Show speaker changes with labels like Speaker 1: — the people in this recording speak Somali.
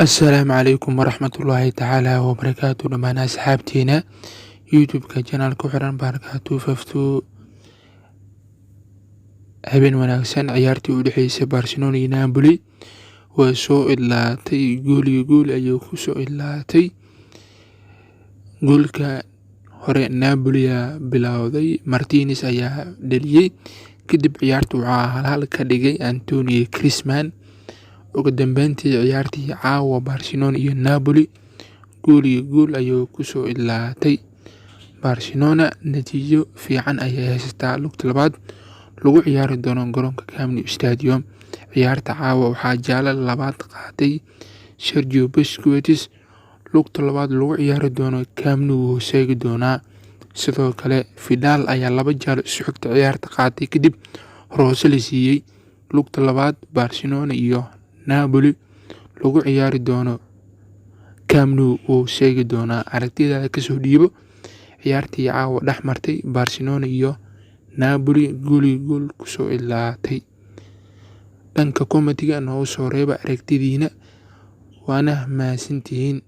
Speaker 1: السلام عليكم ورحمة الله تعالى وبركاته dhamaan asxaabteena youtube-ka channel-ka xiran barakatu fafto habeen wanaagsan ciyaartii u dhaxeysay Barcelona iyo Napoli way soo ilaatay gool ayuu ku soo ilaatay goolka hore Napoli bilowday Martinez ayaa dhaliyay kadib ciyaartu waxaa hal ka dhigay Antonio Griezmann ugu dambeyntii ciyaartii caawa Barcelona iyo Napoli gool ayuu ku soo ilaatay Barcelona natiijo fiican ayay haysataa lugta labaad lagu ciyaari doono garoonka Camp Nou Stadium ciyaarta caawa waxaa jaale labaad qaatay Sergio Busquets lugta labaad lagu ciyaari doono Camp Nou seegi doona sidoo kale Vidal ayaa laba jaale isu xigta ciyaarta qaatay kadib roose la siiyay lugta labaad Barcelona iyo Napoli lagu ciyaari doono Camp Nou oo seegi doona aragtidaada ka soo dhiibo ciyaartii caawa dhaxmartay Barcelona iyo Napoli gool ku soo ilaatay dhanka komitiga noo soo reeba aragtidiina waana mahadsantihiin.